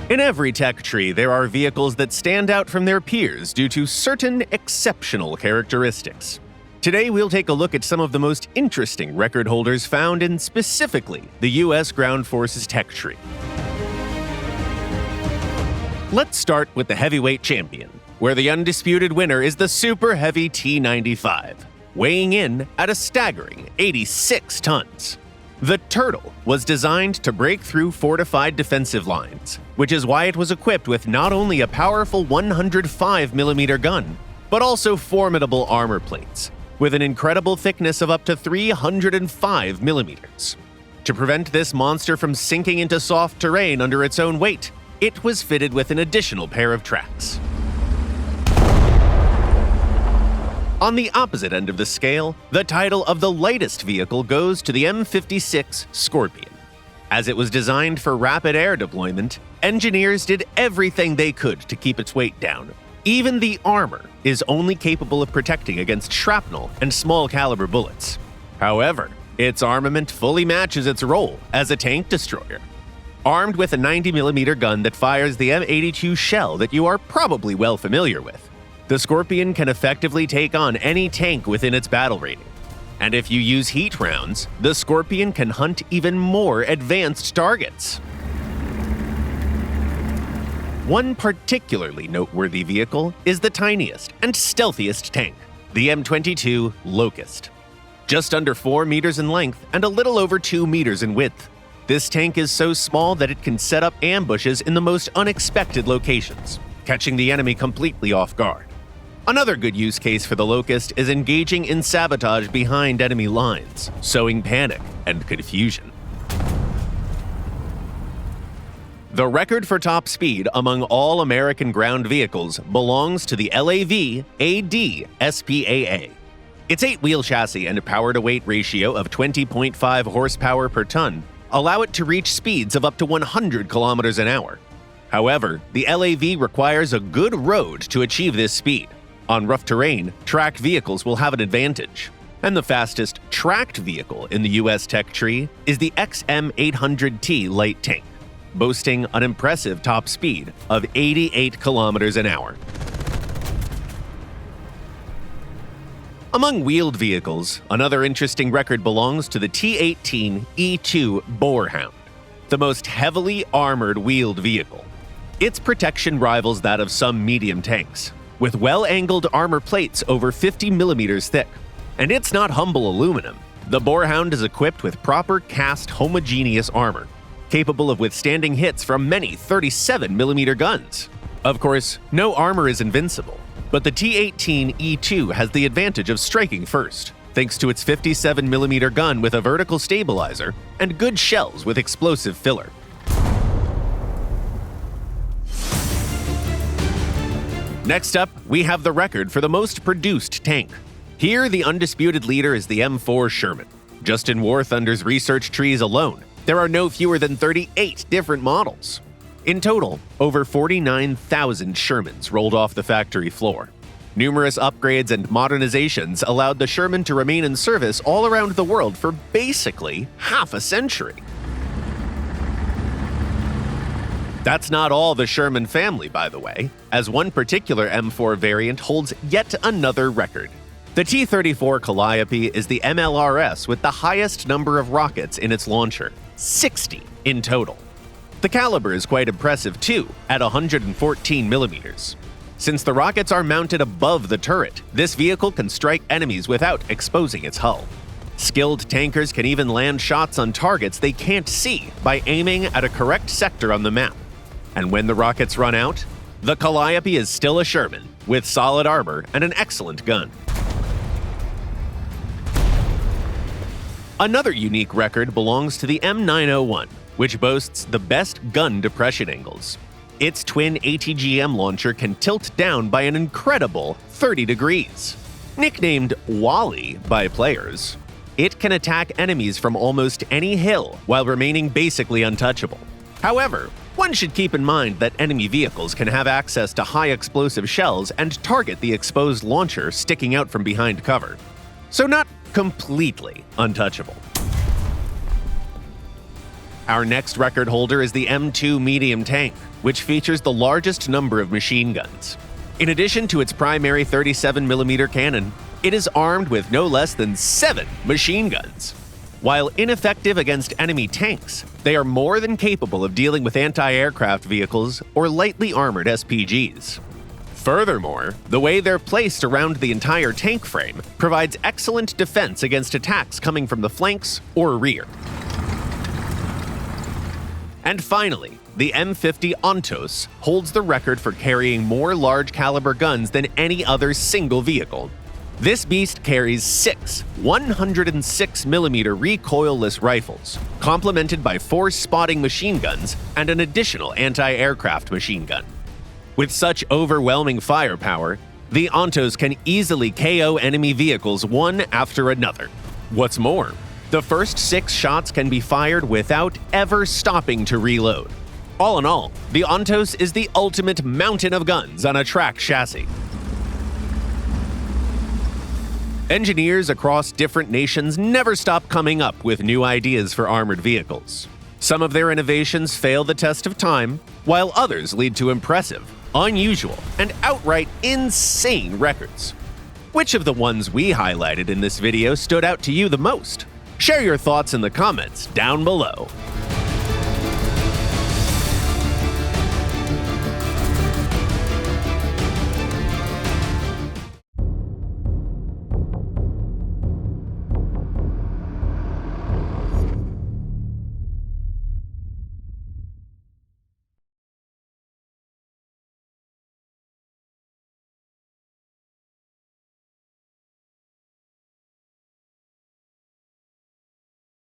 In every tech tree, there are vehicles that stand out from their peers due to certain exceptional characteristics. Today, we'll take a look at some of the most interesting record holders found in specifically the U.S. Ground Forces tech tree. Let's start with the heavyweight champion, where the undisputed winner is the super heavy T-95, weighing in at a staggering 86 tons. The Turtle was designed to break through fortified defensive lines, which is why it was equipped with not only a powerful 105mm gun, but also formidable armor plates, with an incredible thickness of up to 305mm. To prevent this monster from sinking into soft terrain under its own weight, it was fitted with an additional pair of tracks. On the opposite end of the scale, the title of the lightest vehicle goes to the M56 Scorpion. As it was designed for rapid air deployment, engineers did everything they could to keep its weight down. Even the armor is only capable of protecting against shrapnel and small caliber bullets. However, its armament fully matches its role as a tank destroyer. Armed with a 90mm gun that fires the M82 shell that you are probably well familiar with, the Scorpion can effectively take on any tank within its battle rating. And if you use heat rounds, the Scorpion can hunt even more advanced targets. One particularly noteworthy vehicle is the tiniest and stealthiest tank, the M22 Locust. Just under 4 meters in length and a little over 2 meters in width, this tank is so small that it can set up ambushes in the most unexpected locations, catching the enemy completely off guard. Another good use case for the Locust is engaging in sabotage behind enemy lines, sowing panic and confusion. The record for top speed among all American ground vehicles belongs to the LAV AD SPAA. Its 8-wheel chassis and power-to-weight ratio of 20.5 horsepower per ton allow it to reach speeds of up to 100 kilometers an hour. However, the LAV requires a good road to achieve this speed. On rough terrain, tracked vehicles will have an advantage. And the fastest tracked vehicle in the US tech tree is the XM800T light tank, boasting an impressive top speed of 88 kilometers an hour. Among wheeled vehicles, another interesting record belongs to the T-18 E2 Boarhound, the most heavily armored wheeled vehicle. Its protection rivals that of some medium tanks, with well-angled armor plates over 50 millimeters thick. And it's not humble aluminum. The Boarhound is equipped with proper cast homogeneous armor, capable of withstanding hits from many 37mm guns. Of course, no armor is invincible, but the T-18 E2 has the advantage of striking first, thanks to its 57mm gun with a vertical stabilizer and good shells with explosive filler. Next up, we have the record for the most produced tank. Here, the undisputed leader is the M4 Sherman. Just in War Thunder's research trees alone, there are no fewer than 38 different models. In total, over 49,000 Shermans rolled off the factory floor. Numerous upgrades and modernizations allowed the Sherman to remain in service all around the world for basically half a century. That's not all the Sherman family, by the way, as one particular M4 variant holds yet another record. The T-34 Calliope is the MLRS with the highest number of rockets in its launcher, 60 in total. The caliber is quite impressive too, at 114 millimeters. Since the rockets are mounted above the turret, this vehicle can strike enemies without exposing its hull. Skilled tankers can even land shots on targets they can't see by aiming at a correct sector on the map. And when the rockets run out, the Calliope is still a Sherman, with solid armor and an excellent gun. Another unique record belongs to the M901, which boasts the best gun depression angles. Its twin ATGM launcher can tilt down by an incredible 30 degrees. Nicknamed Wally by players, it can attack enemies from almost any hill while remaining basically untouchable. However, one should keep in mind that enemy vehicles can have access to high explosive shells and target the exposed launcher sticking out from behind cover. So not completely untouchable. Our next record holder is the M2 medium tank, which features the largest number of machine guns. In addition to its primary 37mm cannon, it is armed with no less than 7 machine guns. While ineffective against enemy tanks, they are more than capable of dealing with anti-aircraft vehicles or lightly armored SPGs. Furthermore, the way they're placed around the entire tank frame provides excellent defense against attacks coming from the flanks or rear. And finally, the M50 Ontos holds the record for carrying more large-caliber guns than any other single vehicle. This beast carries 6 106mm recoilless rifles, complemented by 4 spotting machine guns and an additional anti-aircraft machine gun. With such overwhelming firepower, the Ontos can easily KO enemy vehicles one after another. What's more, the first 6 shots can be fired without ever stopping to reload. All in all, the Ontos is the ultimate mountain of guns on a track chassis. Engineers across different nations never stop coming up with new ideas for armored vehicles. Some of their innovations fail the test of time, while others lead to impressive, unusual, and outright insane records. Which of the ones we highlighted in this video stood out to you the most? Share your thoughts in the comments down below.